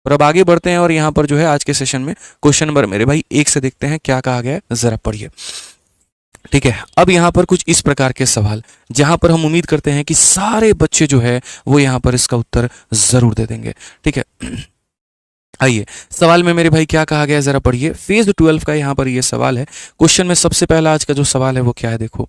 और अब आगे बढ़ते हैं और यहाँ पर जो है आज के सेशन में क्वेश्चन नंबर मेरे भाई 1 से देखते हैं क्या कहा गया है, जरा पढ़िए। ठीक है, अब यहाँ पर कुछ इस प्रकार के सवाल जहाँ पर हम उम्मीद करते हैं कि सारे बच्चे जो है वो यहाँ पर इसका उत्तर जरूर दे देंगे। ठीक है, आइए सवाल में मेरे भाई क्या कहा गया है, जरा पढ़िए। फेज 12 का यहाँ पर ये सवाल है। क्वेश्चन में सबसे पहला आज का जो सवाल है वो क्या है, देखो।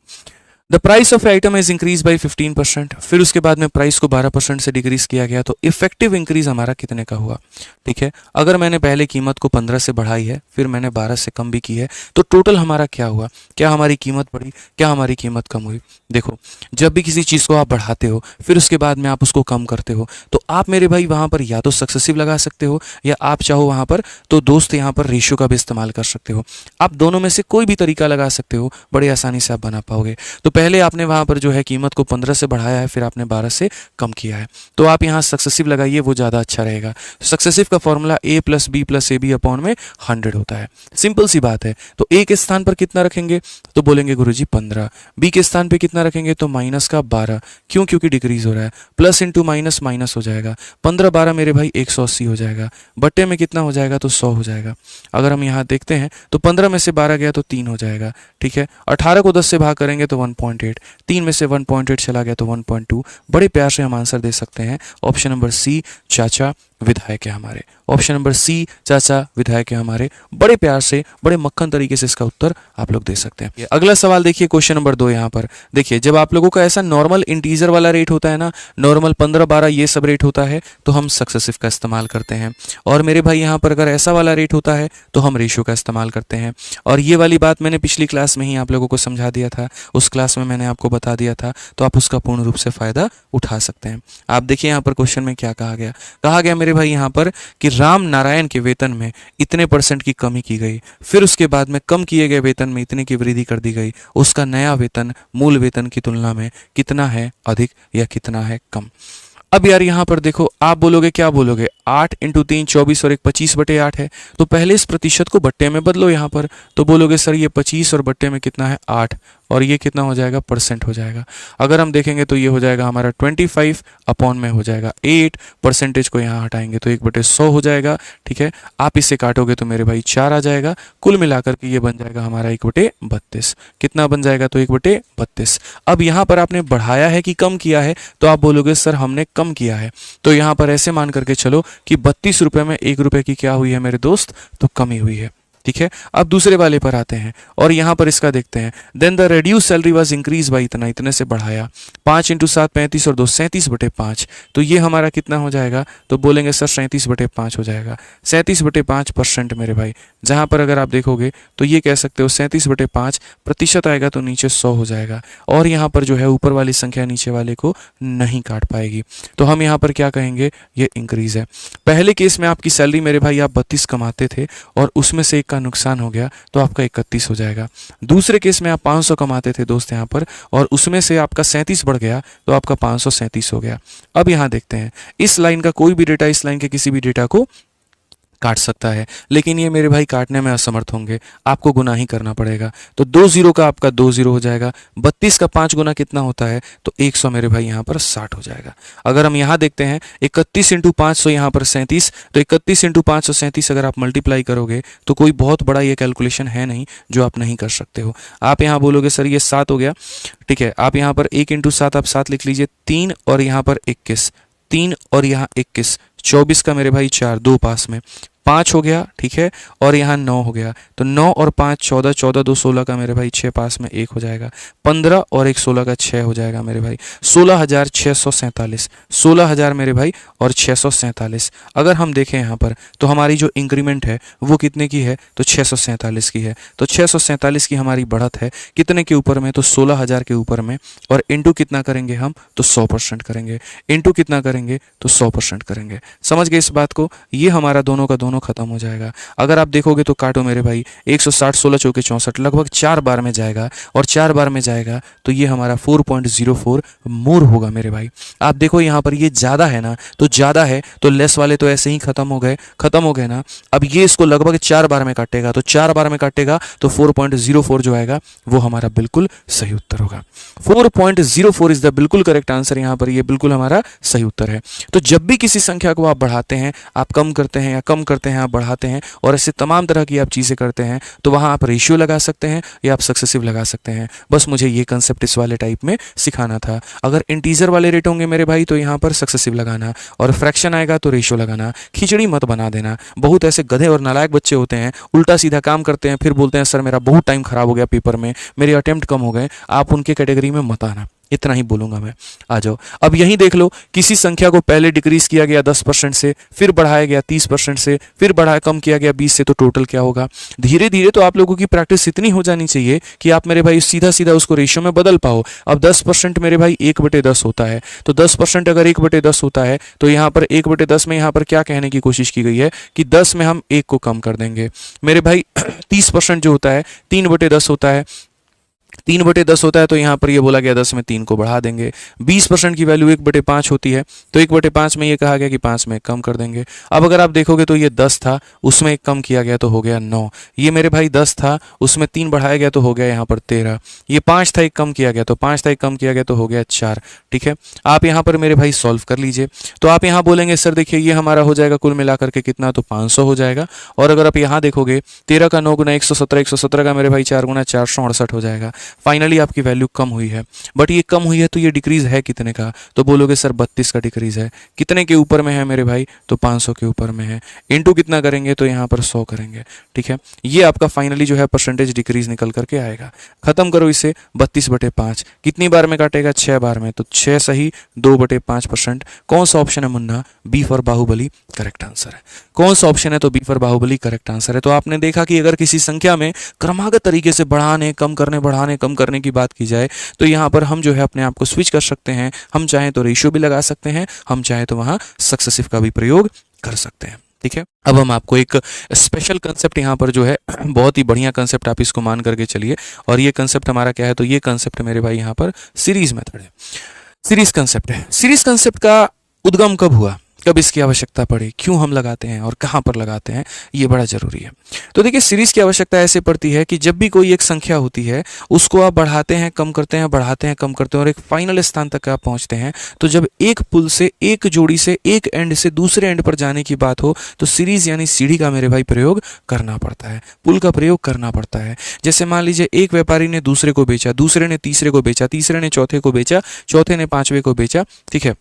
The price of item is increase by 15%। फिर उसके बाद में प्राइस को 12% से डिक्रीज किया गया, तो इफेक्टिव इंक्रीज हमारा कितने का हुआ। ठीक है, अगर मैंने पहले कीमत को 15 से बढ़ाई है, फिर मैंने 12 से कम भी की है, तो टोटल हमारा क्या हुआ, क्या हमारी कीमत बढ़ी, क्या हमारी कीमत कम हुई। देखो, जब भी किसी चीज़ को आप बढ़ाते हो फिर उसके बाद में आप उसको कम करते हो, तो आप मेरे भाई वहाँ पर या तो सक्सेसिव लगा सकते हो, या आप चाहो वहाँ पर तो दोस्त यहाँ पर रेशियो का भी इस्तेमाल कर सकते हो। आप दोनों में से कोई भी तरीका लगा सकते हो, बड़े आसानी से आप बना पाओगे। तो पहले आपने वहाँ पर जो है कीमत को 15 से बढ़ाया है, फिर आपने 12 से कम किया है, तो आप यहाँ सक्सेसिव लगाइए, वो ज़्यादा अच्छा रहेगा। सक्सेसिव का formula a plus B plus A B upon में 100 होता है। सिंपल सी बात है। तो a के स्थान पर कितना रखेंगे, तो बोलेंगे गुरुजी 15। b के स्थान पे कितना रखेंगे, तो माइनस का 12। क्यों, क्योंकि डिक्रीज हो रहा है। प्लस इंटू माइनस माइनस हो जाएगा। 15 12 मेरे भाई 180 हो जाएगा। बट्टे में कितना हो जाएगा, तो 100 हो जाएगा। अगर हम यहाँ देखते हैं तो 15 में से 12 गया तो 3 हो जाएगा। ठीक है, 18 को 10 से भाग करेंगे तो 1.8, 3 में से 1.8 चला गया तो 1.2। बड़े प्यार से हम आंसर दे सकते हैं। ऑप्शन नंबर सी, चाचा विधायक है हमारे। ऑप्शन नंबर सी, चाचा विधायक है हमारे। बड़े प्यार से, बड़े मक्खन तरीके से इसका उत्तर आप लोग दे सकते हैं। अगला सवाल देखिए, क्वेश्चन नंबर 2। यहाँ पर देखिए, जब आप लोगों का ऐसा नॉर्मल इंटीजर वाला रेट होता है ना, नॉर्मल 15 12 ये सब रेट होता है, तो हम सक्सेसिव का इस्तेमाल करते हैं। और मेरे भाई यहाँ पर अगर ऐसा वाला रेट होता है तो हम रेशियो का इस्तेमाल करते हैं। और ये वाली बात मैंने पिछली क्लास में ही आप लोगों को समझा दिया था, उस क्लास में मैंने आपको बता दिया था, तो आप उसका पूर्ण रूप से फायदा उठा सकते हैं। आप देखिए यहाँ पर क्वेश्चन में क्या कहा गया। कहा गया मेरे भाई यहाँ पर कि राम नारायण के वेतन में इतने % की कमी की गई, फिर उसके बाद में कम किए गए वेतन में इतने की वृद्धि कर दी गई। उसका नया वेतन मूल वेतन की तुलना में कितना है अधिक या कितना है कम। अब यार यहाँ पर देखो, आप बोलोगे, क्या बोलोगे, 8 इंटू 3 24 और एक 25/8 है, तो पहले इस प्रतिशत को बट्टे में बदलो। यहाँ पर तो बोलोगे सर ये 25 और बट्टे में कितना है 8, और ये कितना हो जाएगा, % हो जाएगा। अगर हम देखेंगे तो ये हो जाएगा हमारा 25 अपॉन में हो जाएगा 8, % को यहाँ हटाएंगे तो 1/100 हो जाएगा। ठीक है, आप इसे काटोगे तो मेरे भाई 4 आ जाएगा। कुल मिलाकर के ये बन जाएगा हमारा 1/32। कितना बन जाएगा, तो 1/32। अब यहाँ पर आपने बढ़ाया है कि कम किया है, तो आप बोलोगे सर हमने कम किया है, तो यहाँ पर ऐसे मान करके चलो कि 32 रुपये में 1 रुपये की क्या हुई है मेरे दोस्त, तो कमी हुई है। ठीक है, अब दूसरे वाले पर आते हैं और यहाँ पर इसका देखते हैं। Then the reduce salary was increase by इतना, इतने से बढ़ाया। 5 इंटू 7 35 और 2 37/5, तो ये हमारा कितना हो जाएगा, तो बोलेंगे सर 37/5 हो जाएगा। 37/5% मेरे भाई, जहाँ पर अगर आप देखोगे तो ये कह सकते हो 37/5 प्रतिशत आएगा तो नीचे 100 हो जाएगा, और यहाँ पर जो है ऊपर वाली संख्या नीचे वाले को नहीं काट पाएगी, तो हम यहाँ पर क्या कहेंगे, ये इंक्रीज है। पहले केस में आपकी सैलरी मेरे भाई आप 32 कमाते थे और उसमें से का नुकसान हो गया तो आपका 31 हो जाएगा। दूसरे केस में आप 500 कमाते थे दोस्त यहाँ पर, और उसमें से आपका 37 बढ़ गया तो आपका 537 हो गया। अब यहाँ देखते हैं, इस लाइन का कोई भी डेटा इस लाइन के किसी भी डेटा को काट सकता है, लेकिन ये मेरे भाई काटने में असमर्थ होंगे, आपको गुना ही करना पड़ेगा। तो 2 0 का आपका 2 0 हो जाएगा। 32 का 5 गुना कितना होता है, तो 100 मेरे भाई यहाँ पर 60 हो जाएगा। अगर हम यहाँ देखते हैं 31 इंटू 500 यहाँ पर 37, तो 31 इंटू 537 अगर आप मल्टीप्लाई करोगे तो कोई बहुत बड़ा ये कैलकुलेशन है नहीं जो आप नहीं कर सकते हो। आप यहाँ बोलोगे सर ये 7 हो गया। ठीक है, आप यहाँ पर 1 इंटू 7 आप 7 लिख लीजिए, 3 और यहाँ पर 21, 3 और यहाँ 21, 24 का मेरे भाई 4, 2 पास में 5 हो गया। ठीक है, और यहाँ 9 हो गया, तो 9 और 5 14, 14 2 16 का मेरे भाई 6 पास में 1 हो जाएगा। 15 और 1 16 का 6 हो जाएगा मेरे भाई। 16,647, 16,000 मेरे भाई और 647। अगर हम देखें यहाँ पर तो हमारी जो इंक्रीमेंट है वो कितने की है, तो 647 की है। तो 647 की हमारी बढ़त है कितने के ऊपर में, तो 16,000 के ऊपर में, और इंटू कितना करेंगे हम, तो 100% करेंगे। इंटू कितना करेंगे, तो 100% करेंगे। समझ गए इस बात को। ये हमारा दोनों का दोनों दोनों खत्म हो जाएगा। अगर आप देखोगे तो काटो मेरे भाई, 160 16 चौके 64, लगभग 4 बार में जाएगा, और 4 बार में जाएगा तो ये हमारा 4.04 मोर होगा मेरे भाई। आप देखो यहाँ पर ये ज़्यादा है ना, तो ज़्यादा है तो लेस वाले तो ऐसे ही खत्म हो गए ना। अब ये इसको लगभग 4 बार में काटेगा, तो 4 बार में काटेगा तो 4.04 जो आएगा वो हमारा बिल्कुल सही उत्तर होगा। 4.04 इज द बिल्कुल करेक्ट आंसर। यहाँ पर ये बिल्कुल हमारा सही उत्तर है। तो जब भी किसी संख्या को आप बढ़ाते हैं, आप कम करते हैं, या कम करते हैं आप बढ़ाते हैं, और ऐसे तमाम तरह की आप चीज़ें करते हैं, तो वहाँ आप रेशियो लगा सकते हैं या आप सक्सेसिव लगा सकते हैं। बस मुझे ये कंसेप्ट इस वाले टाइप में सिखाना था। अगर इंटीजर वाले रेट होंगे मेरे भाई तो यहाँ पर सक्सेसिव लगाना, और फ्रैक्शन आएगा तो रेशियो लगाना। खिचड़ी मत बना देना। बहुत ऐसे गधे और नालायक बच्चे होते हैं, उल्टा सीधा काम करते हैं, फिर बोलते हैं सर मेरा बहुत टाइम खराब हो गया पेपर में, मेरे अटेम्प्ट कम हो गए। आप उनके कैटेगरी में मत आना, इतना ही बोलूंगा मैं। आ जाओ, अब यहीं देख लो, किसी संख्या को पहले डिक्रीज किया गया 10% से, फिर बढ़ाया गया 30% से, फिर बढ़ाया कम किया गया 20 से, तो टोटल क्या होगा। धीरे धीरे तो आप लोगों की प्रैक्टिस इतनी हो जानी चाहिए कि आप मेरे भाई सीधा सीधा उसको रेशियो में बदल पाओ। अब 10% मेरे भाई 1/10 होता है, तो 10% अगर 1/10 होता है तो यहाँ पर 1/10 में यहाँ पर क्या कहने की कोशिश की गई है कि 10 में हम 1 को कम कर देंगे मेरे भाई। 30% जो होता है 3/10 होता है, 3/10 होता है, तो यहाँ पर ये बोला गया 10 में 3 को बढ़ा देंगे। 20% की वैल्यू 1/5 होती है, तो 1/5 में ये कहा गया कि 5 में कम कर देंगे। अब अगर आप देखोगे तो ये 10 था, उसमें 1 कम किया गया तो हो गया 9। ये मेरे भाई 10 था, उसमें 3 बढ़ाया गया तो हो गया यहाँ पर 13। ये 5 था, 1 कम किया गया, तो 5 था, 1 कम किया गया तो हो गया 4। ठीक है, आप यहाँ पर मेरे भाई सॉल्व कर लीजिए। तो आप यहाँ बोलेंगे सर देखिए ये हमारा हो जाएगा कुल मिलाकर के कितना, तो 500 हो जाएगा। और अगर आप यहाँ देखोगे 13 का 9 गुना 117, 117 का मेरे भाई 4 गुना 468 हो जाएगा। फाइनली आपकी वैल्यू कम हुई है, बट ये कम हुई है तो ये डिक्रीज है कितने का, तो बोलोगे सर 32 का डिक्रीज है। कितने के ऊपर में है मेरे भाई, तो 500 के ऊपर में है। इनटू कितना करेंगे, तो यहाँ पर 100 करेंगे। ठीक है, ये आपका फाइनली जो है परसेंटेज डिक्रीज निकल करके आएगा। खत्म करो इसे, 32/5 कितनी बार में काटेगा, 6 बार में, तो 6 सही 2/5%। कौन सा ऑप्शन है Munna, B for Baahubali correct answer है। कौन सा ऑप्शन है, तो B for Baahubali correct answer है। तो आपने देखा कि अगर किसी संख्या में क्रमागत तरीके से बढ़ाने कम करने बढ़ाने कम करने की बात की जाए तो यहाँ पर हम जो है अपने आप को स्विच कर सकते हैं। हम चाहें तो रेशियो भी लगा सकते हैं, हम चाहें तो वहाँ सक्सेसिव का भी प्रयोग कर सकते हैं। ठीक है, अब हम आपको एक स्पेशल कंसेप्ट यहाँ पर जो है बहुत ही बढ़िया कंसेप्ट आप इसको मान करके चलिए। और ये कंसेप्ट हमारा क्या है, तो ये कंसेप्ट मेरे भाई यहाँ पर सीरीज मेथड है, सीरीज कंसेप्ट है। सीरीज कंसेप्ट का उद्गम कब हुआ, कब इसकी आवश्यकता पड़ी, क्यों हम लगाते हैं और कहाँ पर लगाते हैं, ये बड़ा जरूरी है। तो देखिए सीरीज की आवश्यकता ऐसे पड़ती है कि जब भी कोई एक संख्या होती है उसको आप बढ़ाते हैं कम करते हैं, बढ़ाते हैं कम करते हैं, और एक फाइनल स्थान तक आप पहुंचते हैं। तो जब एक पुल से, एक जोड़ी से, एक एंड से दूसरे एंड पर जाने की बात हो तो सीरीज यानी सीढ़ी का मेरे भाई प्रयोग करना पड़ता है, पुल का प्रयोग करना पड़ता है। जैसे मान लीजिए एक व्यापारी ने दूसरे को बेचा, दूसरे ने तीसरे को बेचा, तीसरे ने चौथे को बेचा, चौथे ने पांचवे को बेचा। ठीक है,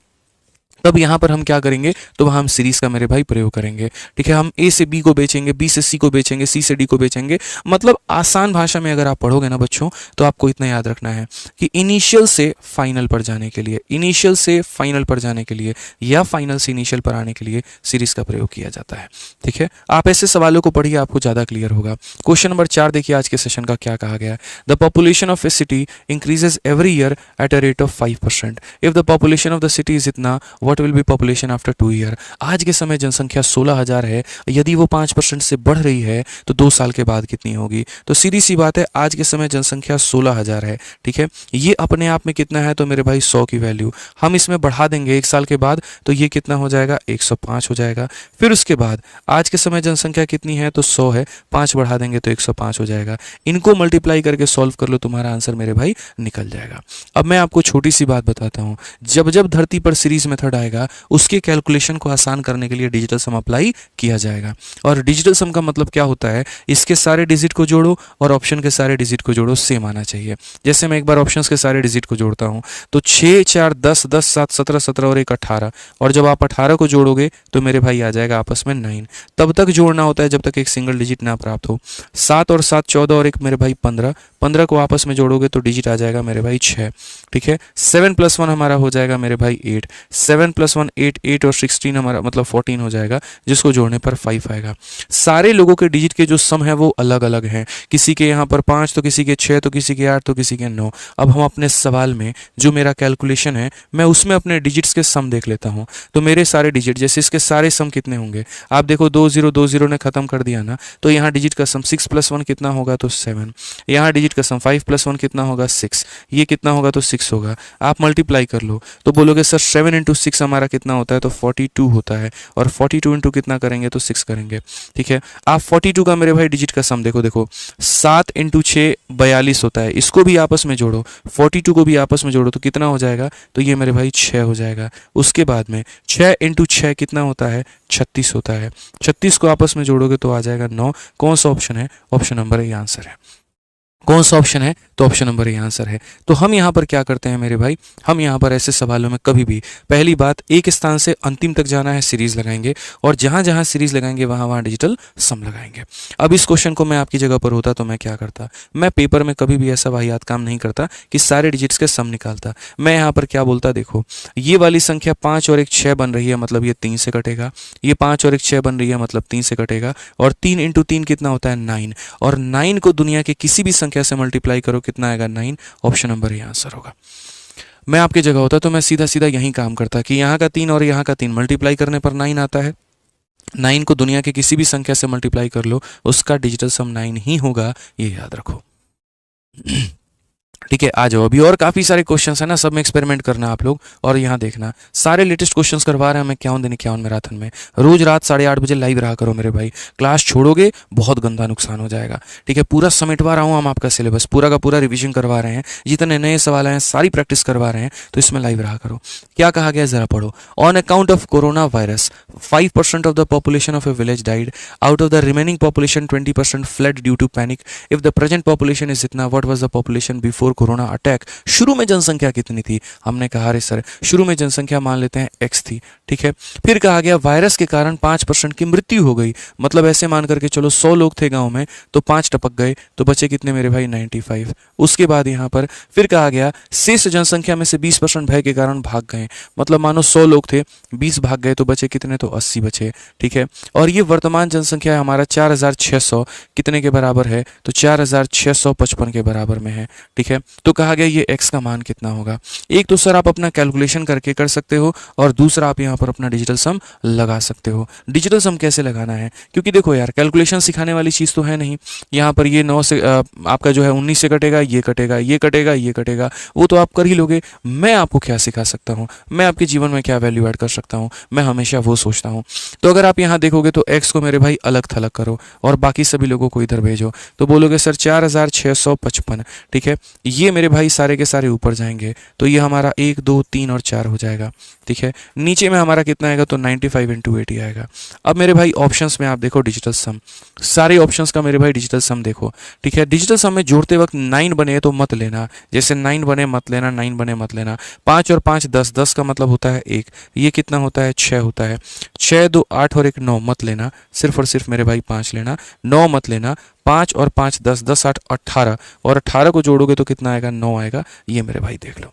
तब यहाँ पर हम क्या करेंगे, तो वहाँ हम सीरीज का मेरे भाई प्रयोग करेंगे। ठीक है, हम ए से बी को बेचेंगे, बी से सी को बेचेंगे, सी से डी को बेचेंगे। मतलब आसान भाषा में अगर आप पढ़ोगे ना बच्चों, तो आपको इतना याद रखना है कि इनिशियल से फाइनल पर जाने के लिए, इनिशियल से फाइनल पर जाने के लिए या फाइनल से इनिशियल पर आने के लिए सीरीज का प्रयोग किया जाता है। ठीक है, आप ऐसे सवालों को पढ़िए, आपको ज़्यादा क्लियर होगा। क्वेश्चन नंबर 4 देखिए आज के सेशन का क्या कहा गया है। The population of a city increases every year at a rate of 5%। If the population of the city is इतना, what will be population after 2 year. आज के समय जनसंख्या 16,000 है, यदि वो 5% से बढ़ रही है तो 2 साल के बाद कितनी होगी। तो सीधी सी बात है, आज के समय जनसंख्या 16,000 है। ठीक है, ये अपने आप में कितना है, तो मेरे भाई 100 की वैल्यू हम इसमें बढ़ा देंगे 1 साल के बाद, तो ये कितना हो जाएगा, 105 हो जाएगा। फिर उसके बाद आज के समय जनसंख्या कितनी है, तो 100 है, 5 बढ़ा देंगे तो 105 हो जाएगा। इनको मल्टीप्लाई करके सॉल्व कर लो, तुम्हारा आंसर मेरे भाई निकल जाएगा। अब मैं आपको छोटी सी बात बताता हूँ, जब जब धरती पर सीरीज मेथड आएगा उसके कैलकुलेशन को आसान करने के लिए डिजिटल सम अप्लाई किया जाएगा। और डिजिटल सम का मतलब क्या होता है, इसके सारे डिजिट को जोड़ो और ऑप्शन के सारे डिजिट को जोड़ो, सेम आना चाहिए। जैसे मैं एक बार ऑप्शंस के सारे डिजिट को जोड़ता हूं तो 6 4 10 10 7 17 17 और 1 18, और जब आप 18 को जोड़ोगे तो मेरे भाई आ जाएगा आपस में 9। तब तक जोड़ना होता है जब तक एक सिंगल डिजिट ना प्राप्त हो। 7 और 7 14 और 1 मेरे भाई 15, 15 को आपस में जोड़ोगे तो डिजिट आ जाएगा मेरे भाई 6। ठीक है, 7 + 1 हमारा हो जाएगा मेरे भाई 8, 7 7 + 1 8, 8 और 16 हमारा मतलब 14 हो जाएगा, जिसको जोड़ने पर 5 आएगा। सारे लोगों के डिजिट के जो सम है वो अलग अलग हैं, किसी के यहाँ पर 5 तो किसी के 6 तो किसी के 8 तो किसी के 9। अब हम अपने सवाल में जो मेरा कैलकुलेशन है मैं उसमें अपने डिजिट्स के सम देख लेता हूँ। तो मेरे सारे डिजिट जैसे इसके सारे सम कितने होंगे, आप देखो 2 0 2 0 ने खत्म कर दिया ना, तो यहाँ डिजिट का सम 6 + 1 कितना होगा तो 7, यहाँ डिजिट का सम 5 + 1 कितना होगा 6, ये कितना होगा तो 6 होगा। आप मल्टीप्लाई कर लो तो बोलोगे सर 7 × 6 हमारा कितना होता है तो 42 होता है, और 42 × कितना करेंगे तो 6 करेंगे। ठीक है, आप 42 का मेरे भाई डिजिट का सम देखो, देखो 7 × 6 42 होता है, इसको भी आपस में जोड़ो, 42 को भी आपस में जोड़ो तो कितना हो जाएगा, तो ये मेरे भाई 6 हो जाएगा। उसके बाद में 6 × 6 कितना होता है 36 होता है, 36 को आपस में जोड़ोगे तो आ जाएगा 9। कौन सा ऑप्शन है, ऑप्शन नंबर ए आंसर है। कौन सा ऑप्शन है, तो ऑप्शन नंबर ए आंसर है। तो हम यहाँ पर क्या करते हैं मेरे भाई, हम यहाँ पर ऐसे सवालों में कभी भी पहली बात एक स्थान से अंतिम तक जाना है, सीरीज लगाएंगे, और जहाँ जहाँ सीरीज लगाएंगे वहाँ वहाँ डिजिटल सम लगाएंगे। अब इस क्वेश्चन को मैं आपकी जगह पर होता तो मैं क्या करता, मैं पेपर में कभी भी ऐसा वाहियात काम नहीं करता कि सारे डिजिट्स के सम निकालता। मैं यहाँ पर क्या बोलता, देखो ये वाली संख्या 5 और 1 6 बन रही है, मतलब ये 3 से कटेगा, ये 5 और 1 6 बन रही है मतलब 3 से कटेगा, और 3 × 3 कितना होता है 9, और 9 को दुनिया के किसी भी संख्या से मल्टीप्लाई करो कितना आएगा 9, ऑप्शन नंबर ए आंसर होगा। मैं आपकी जगह होता तो मैं सीधा सीधा यही काम करता कि यहाँ का 3 और यहाँ का 3 मल्टीप्लाई करने पर 9 आता है, 9 को दुनिया के किसी भी संख्या से मल्टीप्लाई कर लो, उसका डिजिटल सम 9 ही होगा, ये याद रखो। ठीक है, आ जाओ, अभी और काफ़ी सारे क्वेश्चंस है ना, सब में एक्सपेरिमेंट करना आप लोग, और यहाँ देखना सारे लेटेस्ट क्वेश्चंस करवा रहे हैं मैं 51 दिन 51 मैराथन में। रोज रात 8:30 बजे लाइव रहा करो मेरे भाई, क्लास छोड़ोगे बहुत गंदा नुकसान हो जाएगा। ठीक है, पूरा समेटवा रहा हूँ, हम आपका सिलेबस पूरा का पूरा रिविजन करवा रहे हैं, जितने नए सवाल हैं सारी प्रैक्टिस करवा रहे हैं, तो इसमें लाइव रहा करो। क्या कहा गया ज़रा पढ़ो। On account of corona virus 5% of the population of a village died, out of the remaining population 20% flood due to panic. If the present population is इतना, what was the population before corona attack. शुरू में जनसंख्या कितनी थी, हमने कहा अरे sir शुरू में जनसंख्या मान लेते हैं x थी। ठीक है, फिर कहा गया वायरस के कारण 5% की मृत्यु हो गई, मतलब ऐसे मान करके चलो 100 लोग थे गांव में तो 5 टपक गए, तो बचे कितने मेरे भाई 95। उसके बाद यहाँ पर फिर कहा गया शेष जनसंख्या में से 20% भय के कारण भाग गए, मतलब मानो 100 लोग थे 20 भाग गए तो बचे कितने, तो 80 बचे। ठीक है, और ये वर्तमान जनसंख्या है हमारा 4600 कितने के बराबर है, तो 4655 के बराबर में है। ठीक है, तो कहा गया ये x का मान कितना होगा। एक तो सर आप अपना कैलकुलेशन करके कर सकते हो, और दूसरा आप यहाँ पर अपना डिजिटल सम लगा सकते हो। डिजिटल सम कैसे लगाना है, क्योंकि देखो यार कैलकुलेशन सिखाने वाली चीज़ तो है नहीं, यहाँ पर ये 9 से आपका जो है 19 से कटेगा, ये कटेगा, ये कटेगा, ये कटेगा, वो तो आप कर ही लोगे। मैं आपको क्या सिखा सकता हूँ, मैं आपके जीवन में क्या वैल्यू ऐड कर सकता हूँ, मैं हमेशा वो सोचता हूँ। तो अगर आप यहाँ देखोगे तो x को मेरे भाई अलग थलग करो और बाकी सभी लोगों को इधर भेजो, तो बोलोगे सर 4655। ठीक है, ये मेरे भाई सारे के सारे ऊपर जाएंगे, तो ये हमारा 1 2 3 और 4 हो जाएगा। ठीक है, नीचे में हमारा कितना आएगा, तो 95 × 80 आएगा। अब मेरे भाई ऑप्शंस में आप देखो डिजिटल सम, सारे ऑप्शंस का मेरे भाई डिजिटल सम देखो। ठीक है, डिजिटल सम में जोड़ते वक्त 9 बने तो मत लेना, जैसे 9 बने मत लेना, 9 बने मत लेना। 5 और 5 10, 10 का मतलब होता है 1, ये कितना होता है 6 होता है। 6 2 8 और 1 9 मत लेना, सिर्फ और सिर्फ मेरे भाई 5 लेना, 9 मत लेना। 5 और 5 10, 10 8 18, और 18 को जोड़ोगे तो कितना आएगा 9 आएगा। ये मेरे भाई देख लो,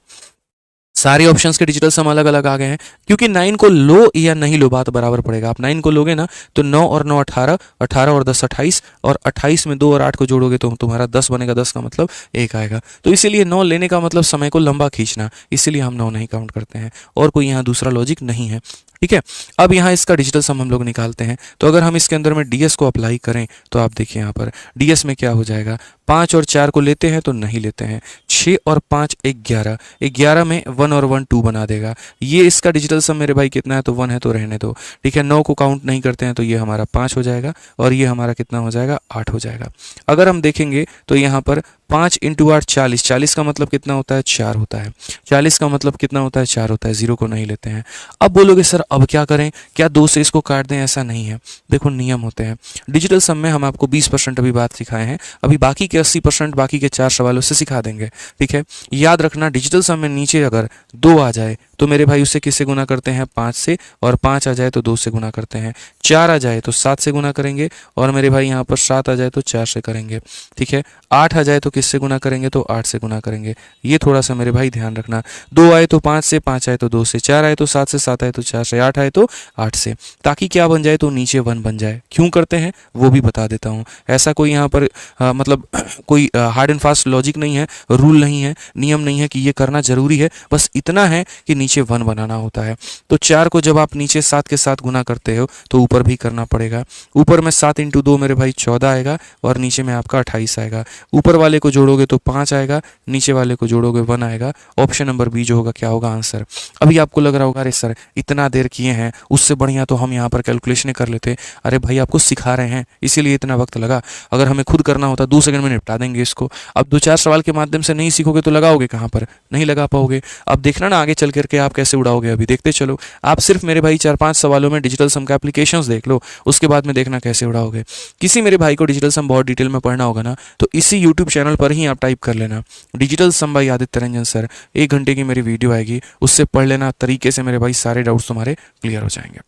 सारे ऑप्शंस के डिजिटल सम अलग अलग आ गए हैं, क्योंकि 9 को लो या नहीं लो बात बराबर पड़ेगा। आप 9 को लोगे ना तो 9 और 9 18, 18 और 10 28, और 28 में 2 और 8 को जोड़ोगे तो तुम्हारा 10 बनेगा, 10 का मतलब 1 आएगा। तो इसीलिए 9 लेने का मतलब समय को लंबा खींचना, इसीलिए हम 9 नहीं काउंट करते हैं, और कोई यहाँ दूसरा लॉजिक नहीं है। ठीक है, अब यहाँ इसका डिजिटल सम हम लोग निकालते हैं, तो अगर हम इसके अंदर में ds को अप्लाई करें तो आप देखिए यहाँ पर ds में क्या हो जाएगा। 5 और 4 को लेते हैं तो नहीं लेते हैं, 6 और 5 11, 11 में 1 और 1 2 बना देगा। ये इसका डिजिटल सम मेरे भाई कितना है, तो 1 है तो रहने दो। ठीक है, 9 को काउंट नहीं करते हैं तो ये हमारा 5 हो जाएगा, और ये हमारा कितना हो जाएगा 8 हो जाएगा। अगर हम देखेंगे तो यहाँ पर 5 × 8 40, 40 का मतलब कितना होता है 4 होता है, 40 का मतलब कितना होता है 4 होता है, 0 को नहीं लेते हैं। अब बोलोगे सर अब क्या करें, क्या 2 से इसको काट दें, ऐसा नहीं है। देखो नियम होते हैं, डिजिटल सम में हम आपको 20% अभी बात सिखाए हैं, अभी बाकी के 80% बाकी के 4 सवालों से सिखा देंगे। ठीक है, याद रखना डिजिटल सम में नीचे अगर 2 आ जाए तो मेरे भाई उससे किससे गुना करते हैं 5 से, और 5 आ जाए तो 2 से गुना करते हैं, 4 आ जाए तो 7 से गुना करेंगे, और मेरे भाई यहाँ पर 7 आ जाए तो 4 से करेंगे। ठीक है, 8 आ जाए तो किससे गुना करेंगे तो 8 से गुना करेंगे। ये थोड़ा सा मेरे भाई ध्यान रखना। 2 आए तो 5 से, 5 आए तो 2 से, 4 आए तो 7 से, 7 आए तो 4 से, 8 आए तो 8 से, ताकि क्या बन जाए तो नीचे 1 बन जाए। क्यों करते हैं वो भी बता देता हूँ। ऐसा कोई यहाँ पर मतलब कोई हार्ड एंड फास्ट लॉजिक नहीं है, रूल नहीं है, नियम नहीं है कि ये करना जरूरी है। बस इतना है कि नीचे 1 बनाना होता है। तो 4 को जब आप नीचे 7 के साथ गुना करते हो तो ऊपर भी करना पड़ेगा। ऊपर में 7 × 2 मेरे भाई 14 आएगा और नीचे में आपका 28 आएगा। ऊपर वाले को जोड़ोगे तो 5 आएगा, नीचे वाले को जोड़ोगे 1 आएगा। ऑप्शन नंबर बी जो होगा क्या होगा आंसर। अभी आपको लग रहा होगा अरे सर इतना देर किए हैं, उससे बढ़िया तो हम यहाँ पर कैलकुलेशन कर लेते। अरे भाई आपको सिखा रहे हैं इसीलिए इतना वक्त लगा। अगर हमें खुद करना होता 2 सेकंड में निपटा देंगे इसको। अब 2-4 सवाल के माध्यम से नहीं सीखोगे तो लगाओगे कहाँ पर, नहीं लगा पाओगे। अब देखना ना आगे चल करके आप कैसे उड़ाओगे। अभी देखते चलो, आप सिर्फ मेरे भाई 4-5 सवालों में डिजिटल सम का एप्लीकेशंस देख लो, उसके बाद में देखना कैसे उड़ाओगे। किसी मेरे भाई को डिजिटल सम बहुत डिटेल में पढ़ना होगा ना तो इसी यूट्यूब चैनल पर ही आप टाइप कर लेना डिजिटल सम बाय आदित्य रंजन सर। 1 घंटे की मेरी वीडियो आएगी, उससे पढ़ लेना तरीके से मेरे भाई, सारे डाउट्स तुम्हारे क्लियर हो जाएंगे।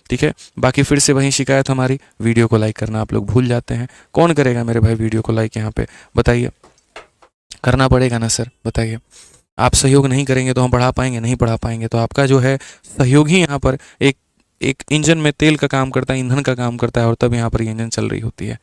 ठीक है, बाकी फिर से वही शिकायत हमारी, वीडियो को लाइक करना आप लोग भूल जाते हैं। कौन करेगा मेरे भाई वीडियो को लाइक यहाँ पे, बताइए। करना पड़ेगा ना सर, बताइए। आप सहयोग नहीं करेंगे तो हम पढ़ा पाएंगे, नहीं पढ़ा पाएंगे। तो आपका जो है सहयोग ही यहाँ पर एक इंजन में तेल का काम करता है, ईंधन का काम करता है, और तब यहाँ पर ये इंजन चल रही होती है।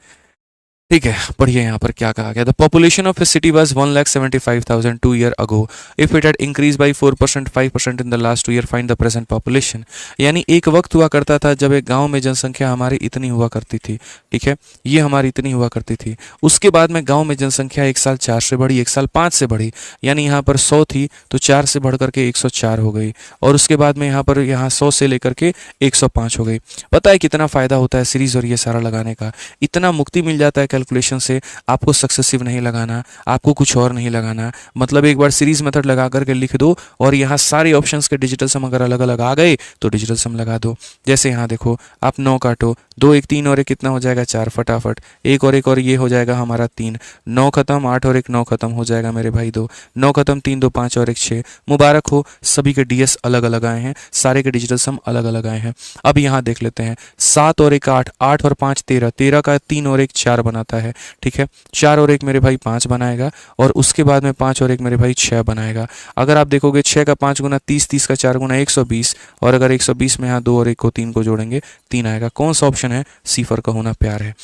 ठीक है, पढ़िए यहाँ पर क्या कहा गया। The population of a city was 1,75,000 2 year ago. If it had increase by 4%, 5% in the last 2 year, find the present population. यानी एक वक्त हुआ करता था जब एक गांव में जनसंख्या हमारी इतनी हुआ करती थी। ठीक है, ये हमारी इतनी हुआ करती थी। उसके बाद में गाँव में जनसंख्या 1 साल 4 से बढ़ी, 1 साल 5 से बढ़ी। यानी यहाँ पर 100 थी तो 4 से बढ़ करके 104 हो गई, और उसके बाद में यहाँ पर 100 से लेकर के 105 हो गई। पता है कितना फायदा होता है सीरीज और ये सारा लगाने का, इतना मुक्ति मिल जाता है कैलकुलेशन से। आपको सक्सेसिव नहीं लगाना, आपको कुछ और नहीं लगाना। मतलब एक बार सीरीज मेथड लगा करके लिख दो और यहाँ सारे ऑप्शंस के डिजिटल सम अगर अलग अलग आ गए तो डिजिटल सम लगा दो। जैसे यहाँ देखो, आप 9 काटो, 2 1 3 और 1 कितना हो जाएगा 4, फटाफट। 1 और ये हो जाएगा हमारा 3, 9 खत्म, 8 और 1 9 खत्म हो जाएगा मेरे भाई 2, 9 खत्म, 3 2 5 और 1 6। मुबारक हो, सभी के डीएस अलग अलग आए हैं, सारे के डिजिटल सम अलग अलग आए हैं। अब यहाँ देख लेते हैं, 7 और 1 8, 8 और 5 13, 13 का 3 और 1 4 बनाता है। ठीक है, 4 और 1 मेरे भाई 5 बनाएगा, और उसके बाद में 5 और 1 मेरे भाई 6 बनाएगा। अगर आप देखोगे 6 का 5 गुना 30, 30 का 4 गुना 120, और अगर 120 में यहाँ 2 और 1 को 3 को जोड़ेंगे 3 आएगा। कौन सा ऑप्शन है, सीफर का होना प्यार है।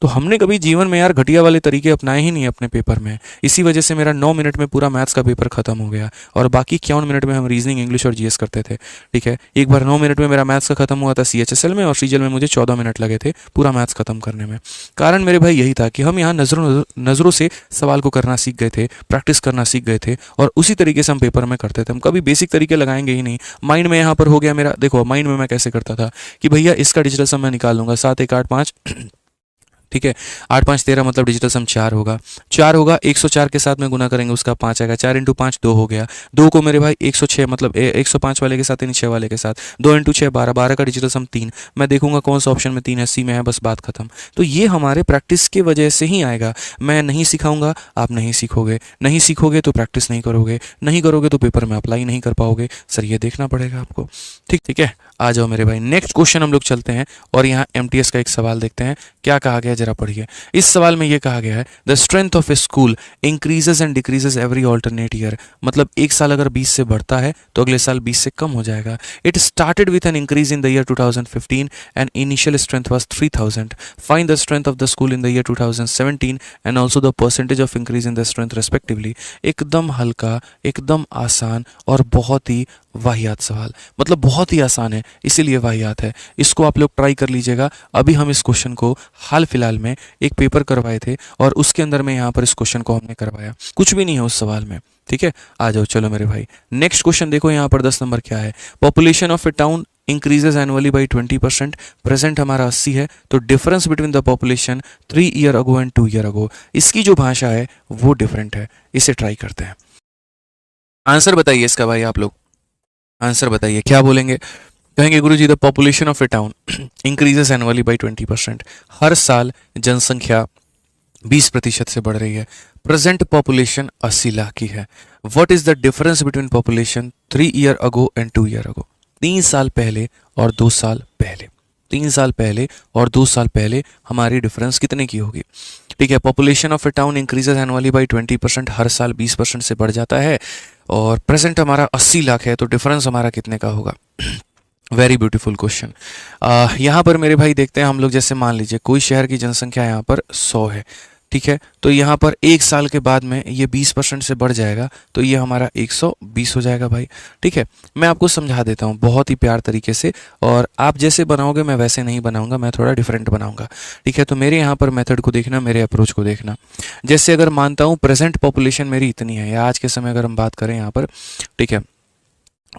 तो हमने कभी जीवन में यार घटिया वाले तरीके अपनाए ही नहीं अपने पेपर में। इसी वजह से मेरा 9 मिनट में पूरा मैथ्स का पेपर खत्म हो गया, और बाकी 51 मिनट में हम रीजनिंग, इंग्लिश और जीएस करते थे। ठीक है, एक बार 9 मिनट में मेरा मैथ्स का खत्म हुआ था सीएचएसएल में, और सीजीएल में मुझे 14 मिनट लगे थे पूरा मैथ्स खत्म करने में। कारण मेरे भाई यही था कि हम यहाँ नज़रों से सवाल को करना सीख गए थे, प्रैक्टिस करना सीख गए थे, और उसी तरीके से हम पेपर में करते थे। हम कभी बेसिक तरीके लगाएंगे ही नहीं। माइंड में यहाँ पर हो गया मेरा, देखो माइंड में मैं कैसे करता था कि भैया इसका डिजिटल सम मैं निकाल लूंगा, 7 1 8 5। ठीक है, 8 5 13 मतलब डिजिटल सम 4 होगा। 4 होगा, 104 के साथ में गुना करेंगे उसका 5 आएगा। 4 × 5 2 हो गया। 2 को मेरे भाई 106 मतलब 105 वाले के साथ यानी 6 वाले के साथ, 2 × 6 12, 12 का डिजिटल सम 3। मैं देखूंगा कौन सा ऑप्शन में 3 है, सी में है, बस बात खत्म। तो ये हमारे प्रैक्टिस की वजह से ही आएगा। मैं नहीं सिखाऊंगा, आप नहीं सीखोगे, नहीं सीखोगे तो प्रैक्टिस नहीं करोगे, नहीं करोगे तो पेपर में अप्लाई नहीं कर पाओगे। सर ये देखना पड़ेगा आपको। ठीक है, आ जाओ मेरे भाई, नेक्स्ट क्वेश्चन हम लोग चलते हैं, और यहाँ एमटीएस का एक सवाल देखते हैं क्या कहा गया, जरा पढ़िए। इस सवाल में ये कहा गया है, the strength of A school increases and decreases every alternate year. मतलब एक साल अगर 20 से बढ़ता है तो अगले साल 20 से कम हो जाएगा। It started with an increase in the year 2015 and initial strength was 3000। Find the strength of the school in the year 2017 and also the percentage of increase in the strength respectively. एकदम हल्का, एकदम आसान और बहुत ही वाहियात सवाल। मतलब बहुत ही आसान है इसीलिए वाहियात है। इसको आप लोग ट्राई कर लीजिएगा। अभी हम इस क्वेश्चन को हाल फिलहाल में एक पेपर करवाए थे, और उसके अंदर में यहाँ पर इस क्वेश्चन को हमने करवाया। कुछ भी नहीं है उस सवाल में। ठीक है, आ जाओ चलो मेरे भाई, नेक्स्ट क्वेश्चन देखो यहाँ पर 10 नंबर क्या है। Population of a town increases annually by 20%। Present हमारा 80 है, तो difference between the population 3 year ago and 2 year ago, इसकी जो भाषा है वो डिफरेंट है। इसे ट्राई करते हैं। आंसर बताइए इसका भाई, आप लोग आंसर बताइए, क्या बोलेंगे? कहेंगे गुरुजी the population of a town increases annually by 20%। हर साल जनसंख्या 20% से बढ़ रही है। प्रेजेंट पॉपुलेशन 80 लाख की है। What is the difference between population 3 year ago and 2 year ago? 3 साल पहले और 2 साल पहले। 3 साल पहले और 2 साल पहले हमारी डिफरेंस कितने की होगी। ठीक है, population of a town increases annually by 20%, हर साल 20% से बढ़ जाता है, और प्रेजेंट हमारा 80 लाख है, तो डिफरेंस हमारा कितने का होगा। Very beautiful question. यहाँ पर मेरे भाई देखते हैं हम लोग, जैसे मान लीजिए कोई शहर की जनसंख्या यहाँ पर 100 है, ठीक है, तो यहाँ पर 1 साल के बाद में ये 20% से बढ़ जाएगा, तो ये हमारा 120 हो जाएगा भाई। ठीक है, मैं आपको समझा देता हूँ बहुत ही प्यार तरीके से, और आप जैसे बनाओगे मैं वैसे नहीं बनाऊंगा, मैं थोड़ा डिफरेंट बनाऊंगा। ठीक है, तो मेरे यहाँ पर मेथड को देखना, मेरे अप्रोच को देखना। जैसे अगर मानता हूँ प्रेजेंट पॉपुलेशन मेरी इतनी है, या आज के समय अगर हम बात करें यहाँ पर, ठीक है,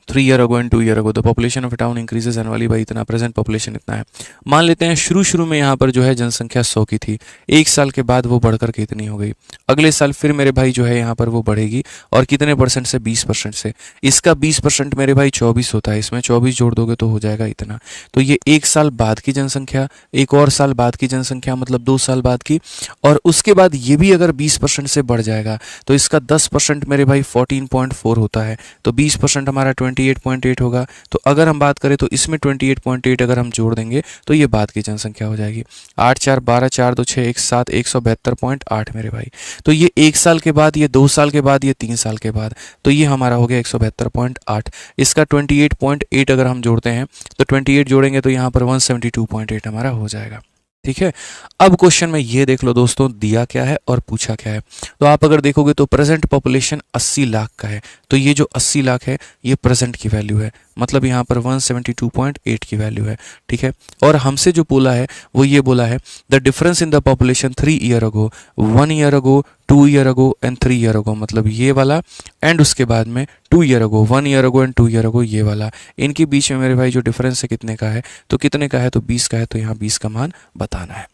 3 year ago and 2 year ago the population of a town increases annually by इतना, प्रेजेंट पॉपुलेशन इतना है। मान लेते हैं शुरू में यहाँ पर जो है जनसंख्या 100 की थी, 1 साल के बाद वो बढ़कर के इतनी हो गई, अगले साल फिर मेरे भाई जो है यहाँ पर वो बढ़ेगी, और कितने परसेंट से, 20% से। इसका 20% मेरे भाई 24 होता है, इसमें 24 जोड़ दोगे तो हो जाएगा इतना। तो ये 1 साल बाद की जनसंख्या, एक और साल बाद की जनसंख्या, मतलब 2 साल बाद की, और उसके बाद ये भी अगर 20% से बढ़ जाएगा तो इसका 10% मेरे भाई 14.4 होता है, तो 20% हमारा 28.8 होगा। तो अगर हम बात करें तो इसमें 28.8 अगर हम जोड़ देंगे तो ये बाद की जनसंख्या हो जाएगी। 8 4 12 4 2 6 1 7 172.8 मेरे भाई। तो ये 1 साल के बाद, ये 2 साल के बाद, ये 3 साल के बाद, तो ये हमारा हो गया 172.8। इसका 28.8 अगर हम जोड़ते हैं तो 28 जोड़ेंगे तो यहाँ पर 172.8 हमारा हो जाएगा। ठीक है, अब क्वेश्चन में ये देख लो दोस्तों, दिया क्या है और पूछा क्या है। तो आप अगर देखोगे तो प्रेजेंट पॉपुलेशन 80 लाख का है, तो ये जो 80 लाख है ये प्रेजेंट की वैल्यू है, मतलब यहाँ पर 172.8 की वैल्यू है। ठीक है, और हमसे जो बोला है वो ये बोला है the difference in the population 3 year ago, 1 year ago, 2 year ago and 3 year ago, मतलब ये वाला, एंड उसके बाद में 2 year ago, 1 year ago and 2 year ago, ये वाला। इनके बीच में मेरे भाई जो डिफरेंस है कितने का है, तो कितने का है, तो 20 का है, तो यहाँ 20 का मान बताना है।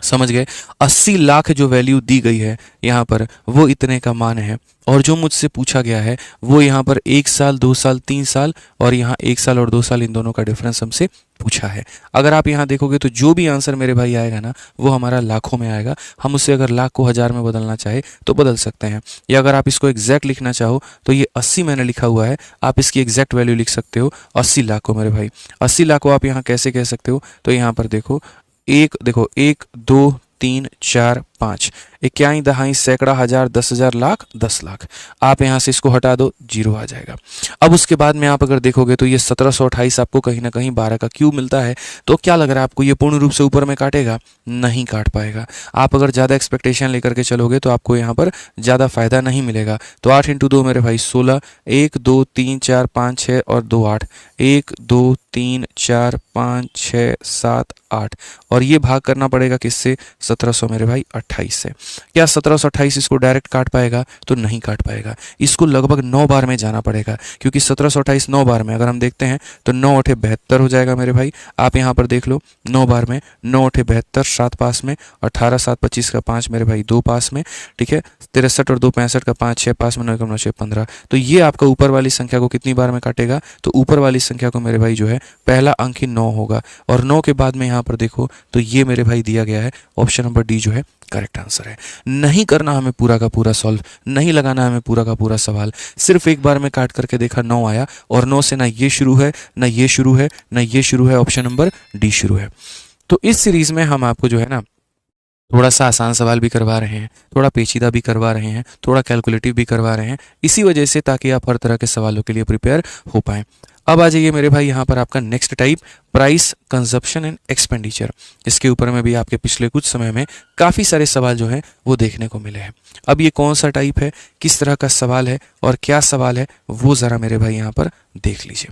समझ गए, 80 लाख जो वैल्यू दी गई है यहाँ पर वो इतने का मान है, और जो मुझसे पूछा गया है वो यहाँ पर 1 साल, 2 साल, 3 साल, और यहाँ 1 साल और 2 साल, इन दोनों का डिफरेंस हमसे पूछा है। अगर आप यहाँ देखोगे तो जो भी आंसर मेरे भाई आएगा ना वो हमारा लाखों में आएगा। हम उसे अगर लाख को हज़ार में बदलना चाहे तो बदल सकते हैं, या अगर आप इसको एग्जैक्ट लिखना चाहो तो ये 80 मैंने लिखा हुआ है, आप इसकी एग्जैक्ट वैल्यू लिख सकते हो 80 लाख को मेरे भाई। 80 लाख को आप यहाँ कैसे कह सकते हो, तो यहाँ पर देखो, देखो 1 2 3 4 5, इक्याई दहाई सैकड़ा हजार 10,000 लाख 10 लाख, आप यहाँ से इसको हटा दो, 0 आ जाएगा। अब उसके बाद में आप अगर देखोगे तो ये 1728 आपको कहीं ना कहीं 12 का क्यूब मिलता है। तो क्या लग रहा है आपको, ये पूर्ण रूप से ऊपर में काटेगा, नहीं काट पाएगा। आप अगर ज़्यादा एक्सपेक्टेशन लेकर के चलोगे तो आपको यहाँ पर ज़्यादा फायदा नहीं मिलेगा। तो 8 × 2 मेरे भाई 16, 1 2 3 4 5 6 और 2 8, 1 2 3 4 5 6 7 8, और ये भाग करना पड़ेगा किससे, 1700 मेरे भाई 28 से। क्या 1728 इसको डायरेक्ट काट पाएगा, तो नहीं काट पाएगा। इसको लगभग 9 बार में जाना पड़ेगा, क्योंकि 1728 9 बार में अगर हम देखते हैं तो 9 8 72 हो जाएगा मेरे भाई। आप यहाँ पर देख लो 9 बार में 9 8 72, 7 पास में, 18 7 25 का 5 मेरे भाई 2 पास में, ठीक है, 63 और 2 65 का 5 6 पास में, 9 9 6 15। तो ये आपका ऊपर वाली संख्या को कितनी बार में काटेगा, तो ऊपर वाली संख्या को मेरे भाई जो है पहला अंक ही 9 होगा, और 9 के बाद में यहाँ पर देखो तो ये मेरे भाई दिया गया है, ऑप्शन नंबर डी जो है करेक्ट आंसर है। नहीं करना हमें पूरा का पूरा सॉल्व, नहीं लगाना हमें पूरा का पूरा सवाल, सिर्फ एक बार में काट करके देखा 9 आया, और 9 से ना ये शुरू है, ना ये शुरू है, ना ये शुरू है, ऑप्शन नंबर डी शुरू है। तो इस सीरीज में हम आपको जो है ना थोड़ा सा आसान सवाल भी करवा रहे हैं, थोड़ा पेचीदा भी करवा रहे हैं, थोड़ा कैलकुलेटिव भी करवा रहे हैं, इसी वजह से ताकि आप हर तरह के सवालों के लिए प्रिपेयर हो पाएं। अब आ जाइए मेरे भाई यहाँ पर आपका next type, price, consumption and expenditure. इसके ऊपर में भी आपके पिछले कुछ समय में काफ़ी सारे सवाल जो हैं वो देखने को मिले हैं। अब ये कौन सा टाइप है, किस तरह का सवाल है और क्या सवाल है, वो ज़रा मेरे भाई यहाँ पर देख लीजिए।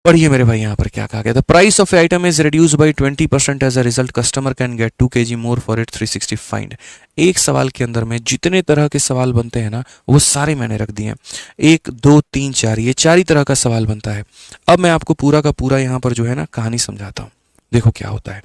पढ़िए मेरे भाई यहाँ पर क्या कहा गया। The price of item is reduce by 20% as a result, customer can get 2 kg more for it 360 find. एक सवाल के अंदर में जितने तरह के सवाल बनते हैं ना वो सारे मैंने रख दिए हैं, 1 2 3 4, ये 4 ही तरह का सवाल बनता है। अब मैं आपको पूरा का पूरा यहाँ पर जो है ना कहानी समझाता हूँ। देखो क्या होता है,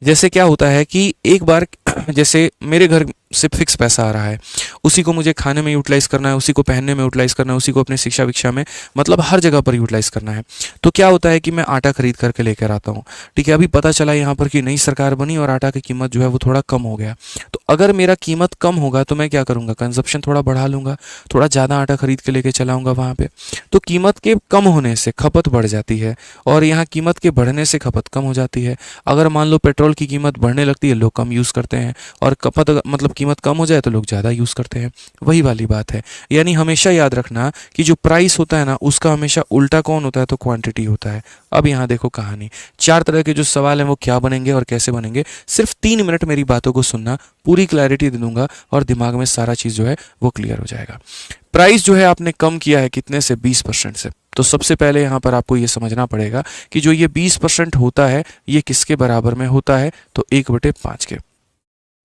जैसे क्या होता है कि एक बार जैसे मेरे घर सिर्फ फिक्स पैसा आ रहा है, उसी को मुझे खाने में यूटिलाइज करना है, उसी को पहनने में यूटिलाइज करना है, उसी को अपने शिक्षा विक्षा में, मतलब हर जगह पर यूटिलाइज करना है। तो क्या होता है कि मैं आटा खरीद करके लेकर आता हूँ। ठीक है, अभी पता चला यहाँ पर कि नई सरकार बनी और आटा की कीमत जो है वो थोड़ा कम हो गया। तो अगर मेरा कीमत कम होगा तो मैं क्या करूँगा, कंजप्शन थोड़ा बढ़ा लूँगा, थोड़ा ज़्यादा आटा खरीद के लेके चलाऊँगा वहाँ पे। तो कीमत के कम होने से खपत बढ़ जाती है और यहाँ कीमत के बढ़ने से खपत कम हो जाती है। अगर मान लो पेट्रोल की कीमत बढ़ने लगती है, लोग कम यूज़ करते हैं, और खपत मतलब कीमत कम हो जाए तो लोग ज़्यादा यूज़ करते हैं। वही वाली बात है। यानी हमेशा याद रखना कि जो प्राइस होता है ना, उसका हमेशा उल्टा कौन होता है, तो क्वांटिटी होता है। अब यहाँ देखो कहानी, 4 तरह के जो सवाल हैं वो क्या बनेंगे और कैसे बनेंगे। सिर्फ 3 मिनट मेरी बातों को सुनना, पूरी क्लैरिटी दे दूंगा और दिमाग में सारा चीज़ जो है वो क्लियर हो जाएगा। प्राइस जो है आपने कम किया है कितने से, 20% से। तो सबसे पहले यहाँ पर आपको ये समझना पड़ेगा कि जो ये 20% होता है ये किसके बराबर में होता है, तो 1/5 के।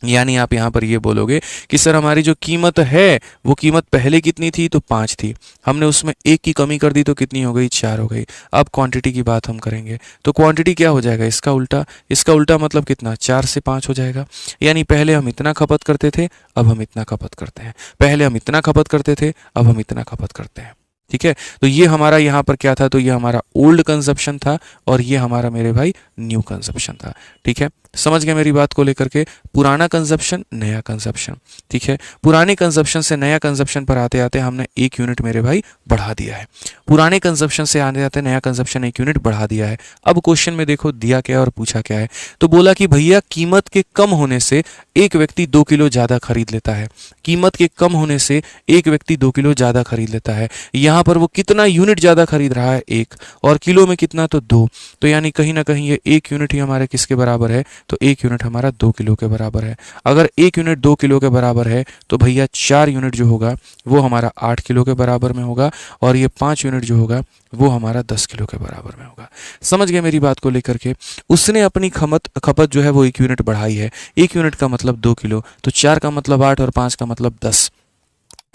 यानी आप यहाँ पर ये बोलोगे कि सर हमारी जो कीमत है वो कीमत पहले कितनी थी, तो 5 थी, हमने उसमें 1 की कमी कर दी तो कितनी हो गई, 4 हो गई। अब क्वांटिटी की बात हम करेंगे तो क्वांटिटी क्या हो जाएगा, इसका उल्टा। इसका उल्टा मतलब कितना, 4 से 5 हो जाएगा। यानी पहले हम इतना खपत करते थे, अब हम इतना खपत करते हैं, पहले हम इतना खपत करते थे, अब हम इतना खपत करते हैं। ठीक है, तो ये हमारा यहाँ पर क्या था, तो ये हमारा ओल्ड कंजप्शन था और ये हमारा मेरे भाई न्यू कंजप्शन था। ठीक है, समझ गए मेरी बात को लेकर के, पुराना कंजप्शन नया कंजप्शन। ठीक है, पुराने कंजप्शन से नया कंजप्शन पर आते आते हमने 1 यूनिट मेरे भाई बढ़ा दिया है। पुराने कंजप्शन से आने आते नया कंजप्शन 1 यूनिट बढ़ा दिया है। अब क्वेश्चन में देखो दिया क्या है और पूछा क्या है, तो बोला कि भैया कीमत के कम होने से एक व्यक्ति 2 किलो ज़्यादा खरीद लेता है। कीमत के कम होने से एक व्यक्ति 2 किलो ज़्यादा खरीद लेता है। यहाँ पर वो कितना यूनिट ज़्यादा खरीद रहा है, 1, और किलो में कितना, तो 2। तो यानी कहीं ना कहीं ये 1 यूनिट ही हमारे किसके बराबर है, तो 1 यूनिट हमारा 2 किलो के बराबर है। अगर 1 यूनिट 2 किलो के बराबर है तो भैया 4 यूनिट जो होगा वो हमारा 8 किलो के बराबर में होगा, और ये 5 यूनिट जो होगा वो हमारा 10 किलो के बराबर में होगा। समझ गए मेरी बात को लेकर के, उसने अपनी खपत जो है वो 1 यूनिट बढ़ाई है। 1 यूनिट का मतलब 2 किलो, तो 4 का मतलब 8 और 5 का मतलब 10।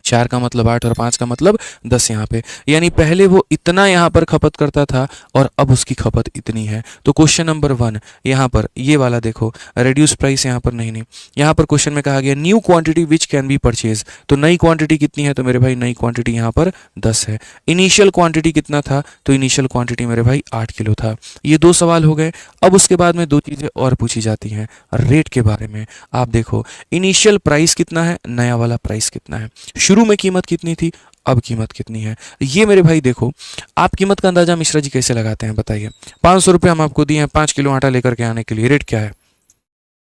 4 का मतलब 8 और 5 का मतलब 10 यहाँ पे। यानी पहले वो इतना यहाँ पर खपत करता था और अब उसकी खपत इतनी है। तो क्वेश्चन नंबर 1 यहाँ पर ये वाला देखो, रिड्यूस प्राइस यहाँ पर नहीं, यहाँ पर क्वेश्चन में कहा गया new quantity which can be purchase. तो नई क्वांटिटी कितनी है, तो मेरे भाई नई क्वांटिटी यहाँ पर 10 है। इनिशियल क्वांटिटी कितना था, तो इनिशियल क्वांटिटी मेरे भाई 8 किलो था। ये 2 सवाल हो गए। अब उसके बाद में 2 चीज़ें और पूछी जाती हैं रेट के बारे में। आप देखो इनिशियल प्राइस कितना है, नया वाला प्राइस कितना है, शुरू में कीमत कितनी थी, अब कीमत कितनी है। ये मेरे भाई देखो, आप कीमत का अंदाजा मिश्रा जी कैसे लगाते हैं बताइए। 500 रुपये हम आपको दिए हैं 5 किलो आटा लेकर के आने के लिए, रेट क्या है,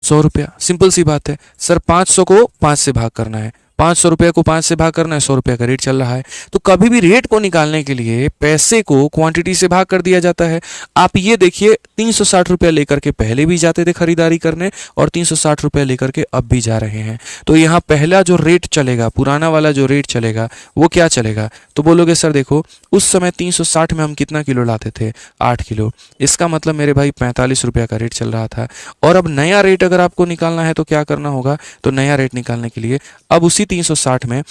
100 रुपया। सिंपल सी बात है सर, 500 को 5 से भाग करना है, 500 रुपये को 5 से भाग करना है, 100 रुपये का रेट चल रहा है। तो कभी भी रेट को निकालने के लिए पैसे को क्वांटिटी से भाग कर दिया जाता है। आप ये देखिए 360 रुपये लेकर के पहले भी जाते थे खरीदारी करने और 360 रुपये लेकर के अब भी जा रहे हैं। तो यहाँ पहला जो रेट चलेगा, पुराना वाला जो रेट चलेगा वो क्या चलेगा, तो बोलोगे सर देखो उस समय 360 में हम कितना किलो लाते थे, 8 किलो। इसका मतलब मेरे भाई 45 रुपये का रेट चल रहा था। और अब नया रेट अगर आपको निकालना है तो क्या करना होगा, तो नया रेट निकालने के लिए अब उसी 360 में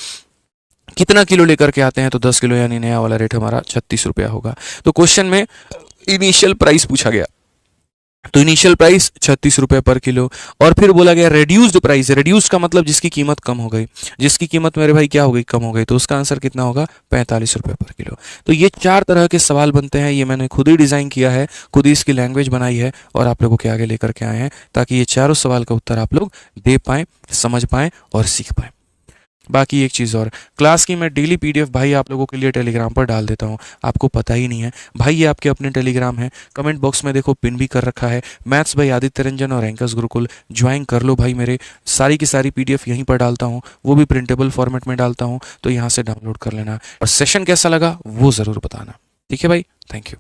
कितना किलो लेकर के आते हैं, तो 10 किलो, यानी नया वाला रेट हमारा 36 रुपया होगा। तो क्वेश्चन में इनिशियल प्राइस पूछा गया, तो इनिशियल प्राइस 36 रुपये पर किलो। और फिर बोला गया रेड्यूस्ड प्राइस, रेड्यूस का मतलब जिसकी कीमत कम हो गई, जिसकी कीमत मेरे भाई क्या हो गई, कम हो गई, तो उसका आंसर कितना होगा, 45 रुपये पर किलो। तो ये 4 तरह के सवाल बनते हैं। ये मैंने खुद ही डिज़ाइन किया है, खुद ही इसकी लैंग्वेज बनाई है और आप लोगों के आगे लेकर के आए हैं, ताकि ये चारों सवाल का उत्तर आप लोग दे पाएँ, समझ पाएँ और सीख पाएँ। बाकी एक चीज़ और, क्लास की मैं डेली पीडीएफ भाई आप लोगों के लिए टेलीग्राम पर डाल देता हूँ, आपको पता ही नहीं है भाई। ये आपके अपने टेलीग्राम है, कमेंट बॉक्स में देखो पिन भी कर रखा है, मैथ्स भाई आदित्य रंजन और एंकर्स गुरुकुल, ज्वाइन कर लो भाई। मेरे सारी की सारी पीडीएफ यहीं पर डालता हूँ, वो भी प्रिंटेबल फॉर्मेट में डालता हूँ, तो यहाँ से डाउनलोड कर लेना। और सेशन कैसा लगा वो ज़रूर बताना, ठीक है भाई। Thank you.